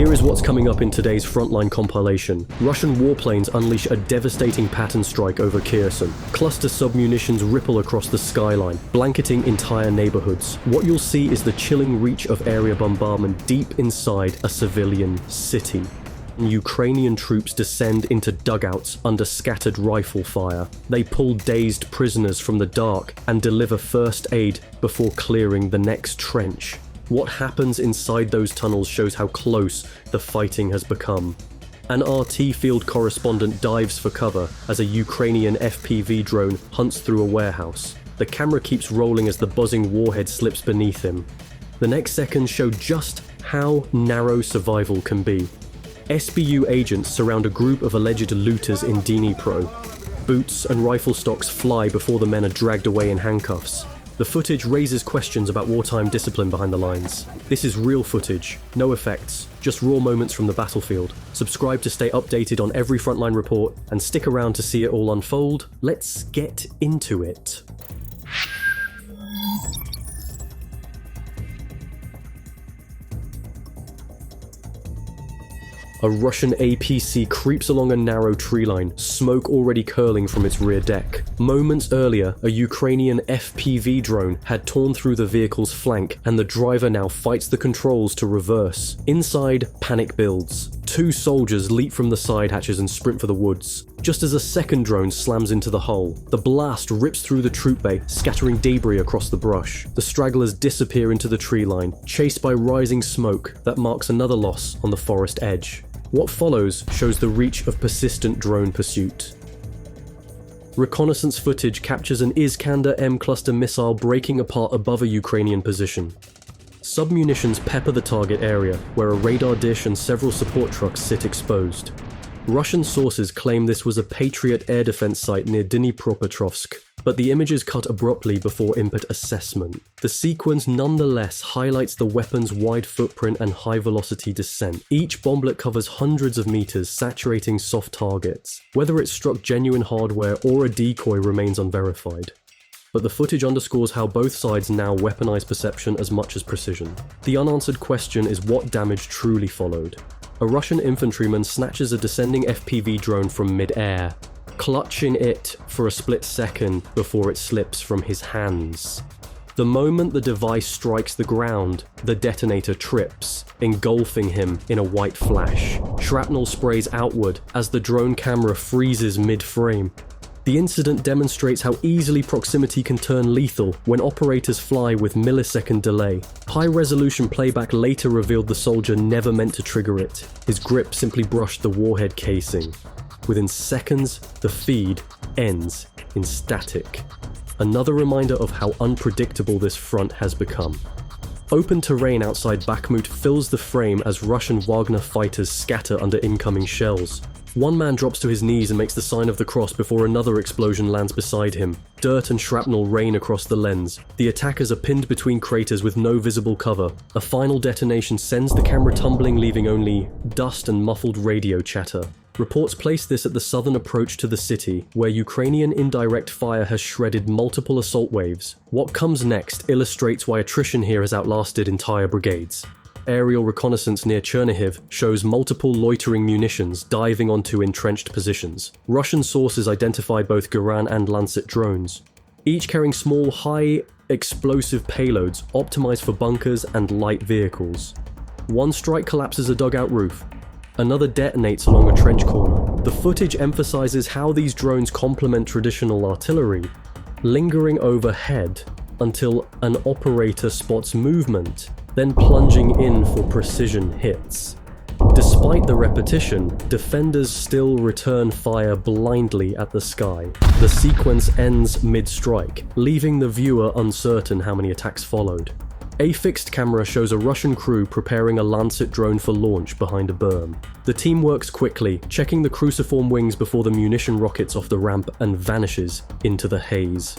Here is what's coming up in today's Frontline compilation. Russian warplanes unleash a devastating pattern strike over Kherson. Cluster submunitions ripple across the skyline, blanketing entire neighborhoods. What you'll see is the chilling reach of area bombardment deep inside a civilian city. Ukrainian troops descend into dugouts under scattered rifle fire. They pull dazed prisoners from the dark and deliver first aid before clearing the next trench. What happens inside those tunnels shows how close the fighting has become. An RT field correspondent dives for cover as a Ukrainian FPV drone hunts through a warehouse. The camera keeps rolling as the buzzing warhead slips beneath him. The next seconds show just how narrow survival can be. SBU agents surround a group of alleged looters in Dnipro. Boots and rifle stocks fly before the men are dragged away in handcuffs. The footage raises questions about wartime discipline behind the lines. This is real footage, no effects, just raw moments from the battlefield. Subscribe to stay updated on every Frontline report and stick around to see it all unfold. Let's get into it. A Russian APC creeps along a narrow tree line, smoke already curling from its rear deck. Moments earlier, a Ukrainian FPV drone had torn through the vehicle's flank, and the driver now fights the controls to reverse. Inside, panic builds. Two soldiers leap from the side hatches and sprint for the woods. Just as a second drone slams into the hull, the blast rips through the troop bay, scattering debris across the brush. The stragglers disappear into the tree line, chased by rising smoke that marks another loss on the forest edge. What follows shows the reach of persistent drone pursuit. Reconnaissance footage captures an Iskander-M cluster missile breaking apart above a Ukrainian position. Submunitions pepper the target area, where a radar dish and several support trucks sit exposed. Russian sources claim this was a Patriot air defense site near Dnipropetrovsk, but the images cut abruptly before input assessment. The sequence nonetheless highlights the weapon's wide footprint and high-velocity descent. Each bomblet covers hundreds of meters, saturating soft targets. Whether it struck genuine hardware or a decoy remains unverified. But the footage underscores how both sides now weaponize perception as much as precision. The unanswered question is what damage truly followed. A Russian infantryman snatches a descending FPV drone from mid-air, clutching it for a split second before it slips from his hands. The moment the device strikes the ground, the detonator trips, engulfing him in a white flash. Shrapnel sprays outward as the drone camera freezes mid-frame. The incident demonstrates how easily proximity can turn lethal when operators fly with millisecond delay. High-resolution playback later revealed the soldier never meant to trigger it. His grip simply brushed the warhead casing. Within seconds, the feed ends in static. Another reminder of how unpredictable this front has become. Open terrain outside Bakhmut fills the frame as Russian Wagner fighters scatter under incoming shells. One man drops to his knees and makes the sign of the cross before another explosion lands beside him. Dirt and shrapnel rain across the lens. The attackers are pinned between craters with no visible cover. A final detonation sends the camera tumbling, leaving only dust and muffled radio chatter. Reports place this at the southern approach to the city, where Ukrainian indirect fire has shredded multiple assault waves. What comes next illustrates why attrition here has outlasted entire brigades. Aerial reconnaissance near Chernihiv shows multiple loitering munitions diving onto entrenched positions. Russian sources identify both Garand and Lancet drones, each carrying small, high-explosive payloads optimized for bunkers and light vehicles. One strike collapses a dugout roof. Another detonates along a trench corner. The footage emphasizes how these drones complement traditional artillery, lingering overhead until an operator spots movement, then plunging in for precision hits. Despite the repetition, defenders still return fire blindly at the sky. The sequence ends mid-strike, leaving the viewer uncertain how many attacks followed. A fixed camera shows a Russian crew preparing a Lancet drone for launch behind a berm. The team works quickly, checking the cruciform wings before the munition rockets off the ramp and vanishes into the haze.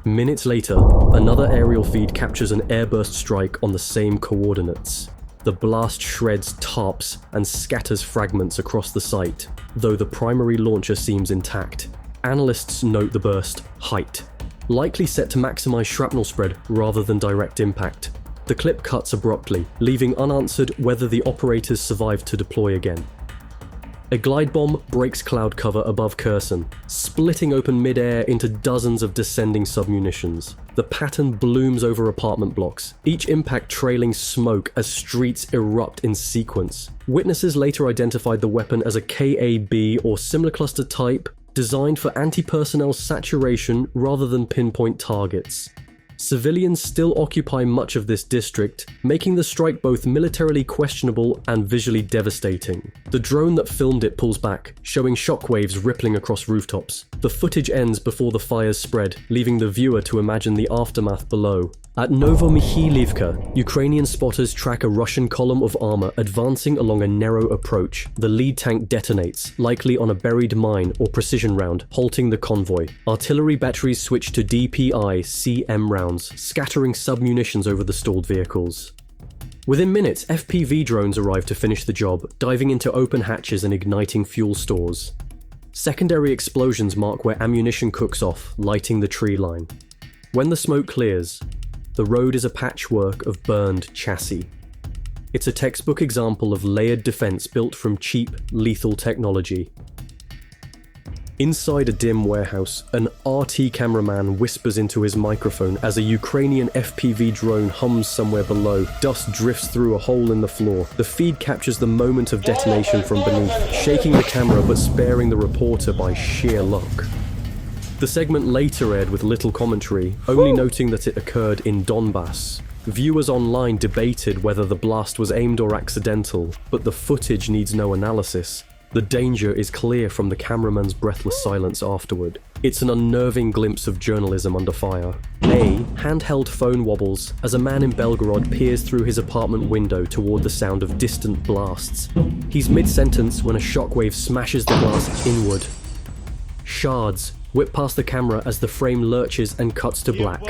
Minutes later, another aerial feed captures an airburst strike on the same coordinates. The blast shreds tarps and scatters fragments across the site, though the primary launcher seems intact. Analysts note the burst height, likely set to maximize shrapnel spread rather than direct impact. The clip cuts abruptly, leaving unanswered whether the operators survived to deploy again. A glide bomb breaks cloud cover above Kherson, splitting open mid-air into dozens of descending submunitions. The pattern blooms over apartment blocks, each impact trailing smoke as streets erupt in sequence. Witnesses later identified the weapon as a KAB or similar cluster type, designed for anti-personnel saturation rather than pinpoint targets. Civilians still occupy much of this district, making the strike both militarily questionable and visually devastating. The drone that filmed it pulls back, showing shockwaves rippling across rooftops. The footage ends before the fires spread, leaving the viewer to imagine the aftermath below. At Novomikhilivka, Ukrainian spotters track a Russian column of armor advancing along a narrow approach. The lead tank detonates, likely on a buried mine or precision round, halting the convoy. Artillery batteries switch to DPI-CM rounds, scattering submunitions over the stalled vehicles. Within minutes, FPV drones arrive to finish the job, diving into open hatches and igniting fuel stores. Secondary explosions mark where ammunition cooks off, lighting the tree line. When the smoke clears, the road is a patchwork of burned chassis. It's a textbook example of layered defense built from cheap, lethal technology. Inside a dim warehouse, an RT cameraman whispers into his microphone as a Ukrainian FPV drone hums somewhere below. Dust drifts through a hole in the floor. The feed captures the moment of detonation from beneath, shaking the camera but sparing the reporter by sheer luck. The segment later aired with little commentary, only noting that it occurred in Donbass. Viewers online debated whether the blast was aimed or accidental, but the footage needs no analysis. The danger is clear from the cameraman's breathless silence afterward. It's an unnerving glimpse of journalism under fire. A handheld phone wobbles as a man in Belgorod peers through his apartment window toward the sound of distant blasts. He's mid-sentence when a shockwave smashes the glass inward. Shards whip past the camera as the frame lurches and cuts to black.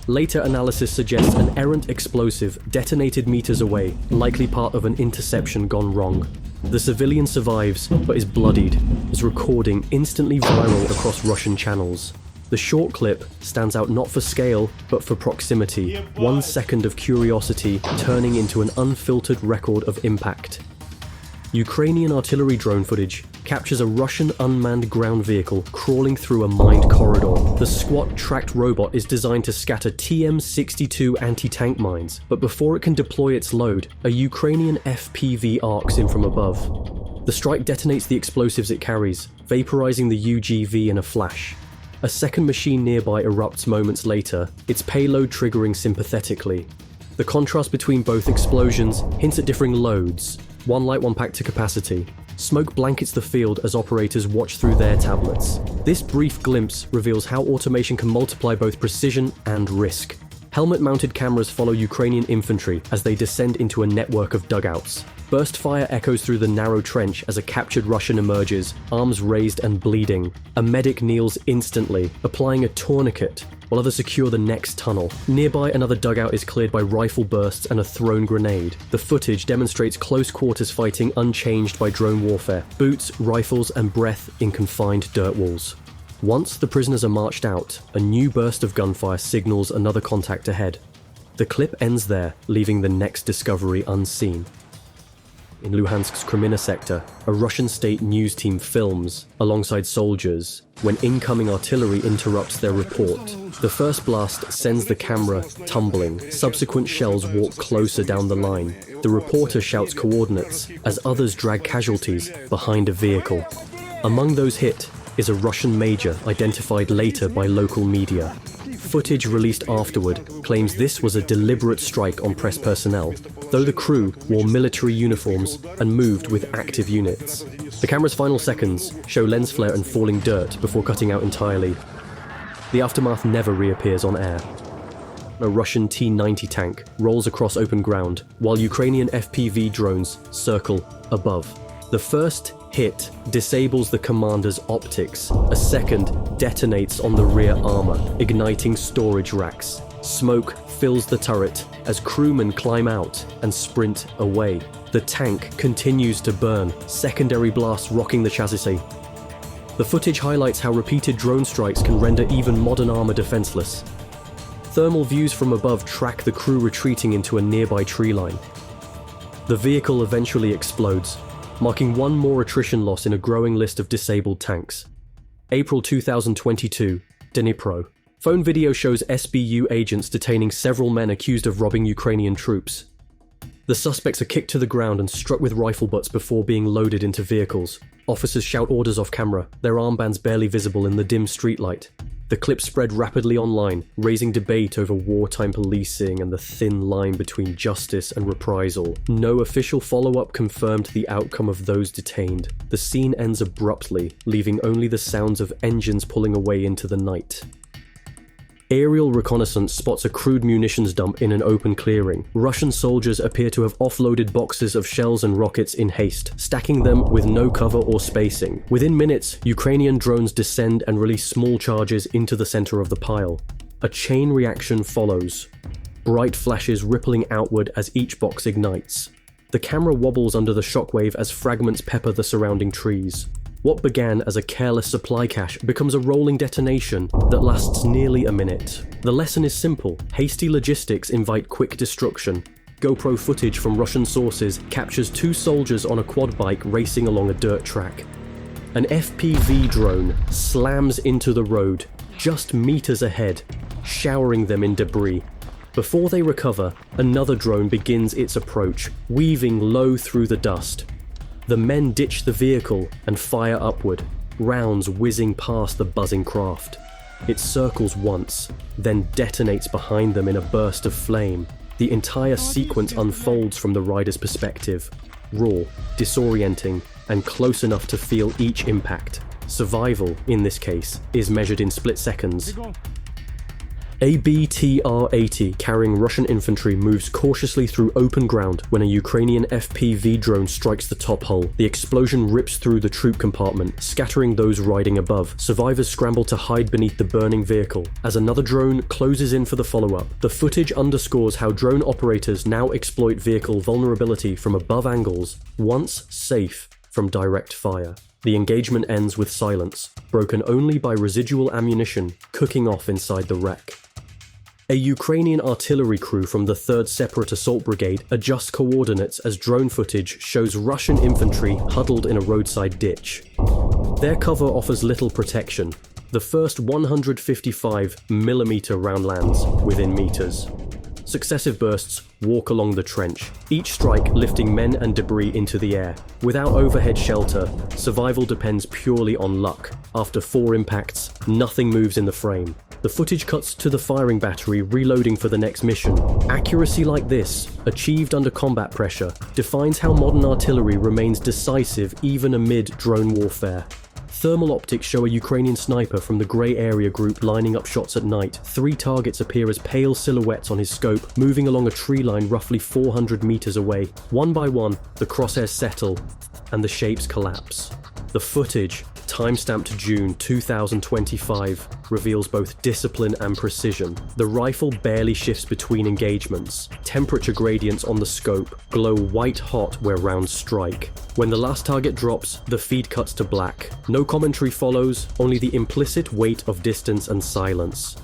Later analysis suggests an errant explosive detonated meters away, likely part of an interception gone wrong. The civilian survives, but is bloodied, his recording instantly viral across Russian channels. The short clip stands out not for scale, but for proximity, 1 second of curiosity turning into an unfiltered record of impact. Ukrainian artillery drone footage captures a Russian unmanned ground vehicle crawling through a mined corridor. The squat tracked robot is designed to scatter TM-62 anti-tank mines, but before it can deploy its load, a Ukrainian FPV arcs in from above. The strike detonates the explosives it carries, vaporizing the UGV in a flash. A second machine nearby erupts moments later, its payload triggering sympathetically. The contrast between both explosions hints at differing loads. One light, one packed to capacity. Smoke blankets the field as operators watch through their tablets. This brief glimpse reveals how automation can multiply both precision and risk. Helmet-mounted cameras follow Ukrainian infantry as they descend into a network of dugouts. Burst fire echoes through the narrow trench as a captured Russian emerges, arms raised and bleeding. A medic kneels instantly, applying a tourniquet, while others secure the next tunnel. Nearby, another dugout is cleared by rifle bursts and a thrown grenade. The footage demonstrates close quarters fighting unchanged by drone warfare, boots, rifles, and breath in confined dirt walls. Once the prisoners are marched out, a new burst of gunfire signals another contact ahead. The clip ends there, leaving the next discovery unseen. In Luhansk's Kreminna sector, a Russian state news team films, alongside soldiers, when incoming artillery interrupts their report. The first blast sends the camera tumbling. Subsequent shells walk closer down the line. The reporter shouts coordinates as others drag casualties behind a vehicle. Among those hit is a Russian major identified later by local media. Footage released afterward claims this was a deliberate strike on press personnel, though the crew wore military uniforms and moved with active units. The camera's final seconds show lens flare and falling dirt before cutting out entirely. The aftermath never reappears on air. A Russian T-90 tank rolls across open ground, while Ukrainian FPV drones circle above. The first hit disables the commander's optics. A second detonates on the rear armor, igniting storage racks. Smoke fills the turret as crewmen climb out and sprint away. The tank continues to burn, secondary blasts rocking the chassis. The footage highlights how repeated drone strikes can render even modern armor defenseless. Thermal views from above track the crew retreating into a nearby tree line. The vehicle eventually explodes, marking one more attrition loss in a growing list of disabled tanks. April 2022, Dnipro. Phone video shows SBU agents detaining several men accused of robbing Ukrainian troops. The suspects are kicked to the ground and struck with rifle butts before being loaded into vehicles. Officers shout orders off camera, their armbands barely visible in the dim streetlight. The clip spread rapidly online, raising debate over wartime policing and the thin line between justice and reprisal. No official follow-up confirmed the outcome of those detained. The scene ends abruptly, leaving only the sounds of engines pulling away into the night. Aerial reconnaissance spots a crude munitions dump in an open clearing. Russian soldiers appear to have offloaded boxes of shells and rockets in haste, stacking them with no cover or spacing. Within minutes, Ukrainian drones descend and release small charges into the center of the pile. A chain reaction follows, bright flashes rippling outward as each box ignites. The camera wobbles under the shockwave as fragments pepper the surrounding trees. What began as a careless supply cache becomes a rolling detonation that lasts nearly a minute. The lesson is simple: hasty logistics invite quick destruction. GoPro footage from Russian sources captures two soldiers on a quad bike racing along a dirt track. An FPV drone slams into the road just meters ahead, showering them in debris. Before they recover, another drone begins its approach, weaving low through the dust. The men ditch the vehicle and fire upward, rounds whizzing past the buzzing craft. It circles once, then detonates behind them in a burst of flame. The entire sequence unfolds from the rider's perspective, raw, disorienting, and close enough to feel each impact. Survival, in this case, is measured in split seconds. A BTR-80 carrying Russian infantry moves cautiously through open ground when a Ukrainian FPV drone strikes the top hull. The explosion rips through the troop compartment, scattering those riding above. Survivors scramble to hide beneath the burning vehicle as another drone closes in for the follow-up. The footage underscores how drone operators now exploit vehicle vulnerability from above angles, once safe from direct fire. The engagement ends with silence, broken only by residual ammunition cooking off inside the wreck. A Ukrainian artillery crew from the 3rd Separate Assault Brigade adjusts coordinates as drone footage shows Russian infantry huddled in a roadside ditch. Their cover offers little protection. The first 155mm round lands within meters. Successive bursts walk along the trench, each strike lifting men and debris into the air. Without overhead shelter, survival depends purely on luck. After 4 impacts, nothing moves in the frame. The footage cuts to the firing battery reloading for the next mission. Accuracy like this, achieved under combat pressure, defines how modern artillery remains decisive even amid drone warfare. Thermal optics show a Ukrainian sniper from the grey area group lining up shots at night. 3 targets appear as pale silhouettes on his scope, moving along a tree line roughly 400 meters away. One by one, the crosshairs settle, and the shapes collapse. The footage, timestamped June 2025, reveals both discipline and precision. The rifle barely shifts between engagements. Temperature gradients on the scope glow white hot where rounds strike. When the last target drops, the feed cuts to black. No commentary follows, only the implicit weight of distance and silence.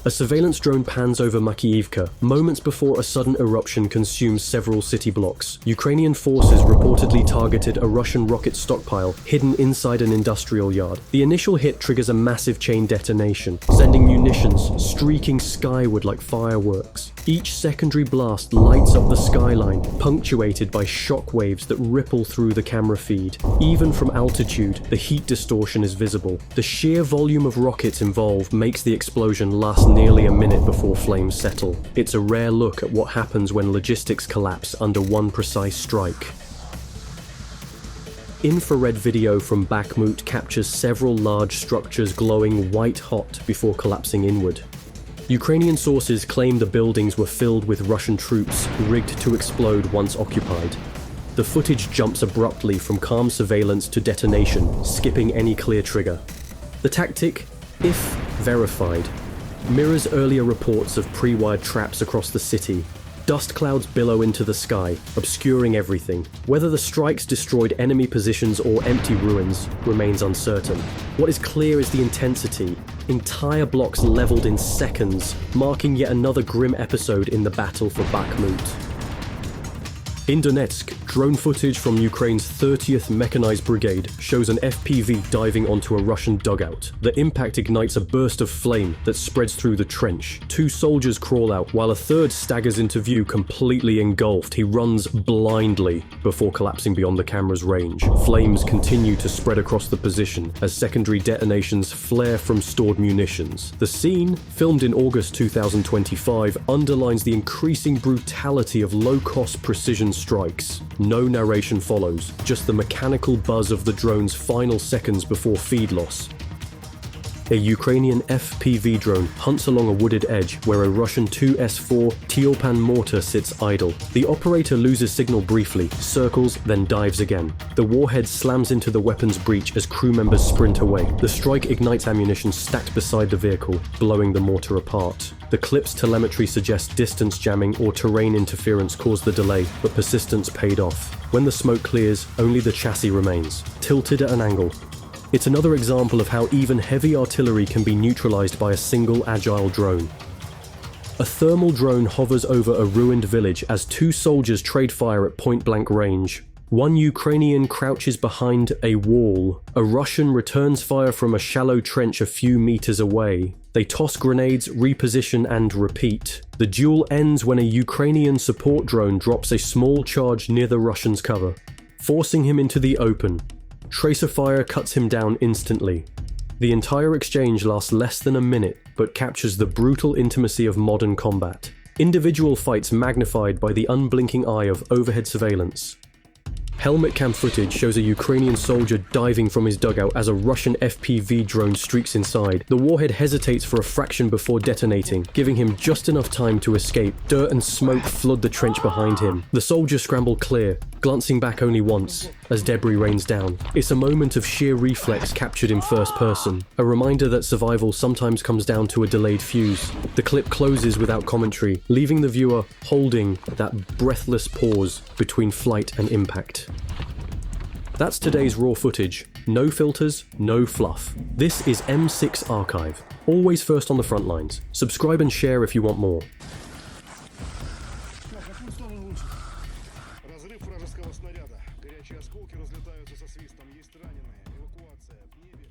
A surveillance drone pans over Makiivka, moments before a sudden eruption consumes several city blocks. Ukrainian forces reportedly targeted a Russian rocket stockpile hidden inside an industrial yard. The initial hit triggers a massive chain detonation, sending munitions streaking skyward like fireworks. Each secondary blast lights up the skyline, punctuated by shock waves that ripple through the camera feed. Even from altitude, the heat distortion is visible. The sheer volume of rockets involved makes the explosion last nearly a minute before flames settle. It's a rare look at what happens when logistics collapse under one precise strike. Infrared video from Bakhmut captures several large structures glowing white hot before collapsing inward. Ukrainian sources claim the buildings were filled with Russian troops, rigged to explode once occupied. The footage jumps abruptly from calm surveillance to detonation, skipping any clear trigger. The tactic, if verified, mirrors earlier reports of pre-wired traps across the city. Dust clouds billow into the sky, obscuring everything. Whether the strikes destroyed enemy positions or empty ruins remains uncertain. What is clear is the intensity. Entire blocks leveled in seconds, marking yet another grim episode in the battle for Bakhmut. In Donetsk, drone footage from Ukraine's 30th Mechanized Brigade shows an FPV diving onto a Russian dugout. The impact ignites a burst of flame that spreads through the trench. 2 soldiers crawl out, while a third staggers into view completely engulfed. He runs blindly before collapsing beyond the camera's range. Flames continue to spread across the position as secondary detonations flare from stored munitions. The scene, filmed in August 2025, underlines the increasing brutality of low-cost precision strikes. No narration follows, just the mechanical buzz of the drone's final seconds before feed loss. A Ukrainian FPV drone hunts along a wooded edge where a Russian 2S4 Tiopan mortar sits idle. The operator loses signal briefly, circles, then dives again. The warhead slams into the weapon's breech as crew members sprint away. The strike ignites ammunition stacked beside the vehicle, blowing the mortar apart. The clip's telemetry suggests distance jamming or terrain interference caused the delay, but persistence paid off. When the smoke clears, only the chassis remains, tilted at an angle. It's another example of how even heavy artillery can be neutralized by a single agile drone. A thermal drone hovers over a ruined village as 2 soldiers trade fire at point-blank range. One Ukrainian crouches behind a wall. A Russian returns fire from a shallow trench a few meters away. They toss grenades, reposition, and repeat. The duel ends when a Ukrainian support drone drops a small charge near the Russian's cover, forcing him into the open. Tracer fire cuts him down instantly. The entire exchange lasts less than a minute, but captures the brutal intimacy of modern combat. Individual fights magnified by the unblinking eye of overhead surveillance. Helmet cam footage shows a Ukrainian soldier diving from his dugout as a Russian FPV drone streaks inside. The warhead hesitates for a fraction before detonating, giving him just enough time to escape. Dirt and smoke flood the trench behind him. The soldiers scramble clear, glancing back only once, as debris rains down. It's a moment of sheer reflex captured in first person, a reminder that survival sometimes comes down to a delayed fuse. The clip closes without commentary, leaving the viewer holding that breathless pause between flight and impact. That's today's raw footage. No filters, no fluff. This is M6 Archive. Always first on the front lines. Subscribe and share if you want more. Разрыв вражеского снаряда. Горячие осколки разлетаются со свистом. Есть раненые. Эвакуация в небе.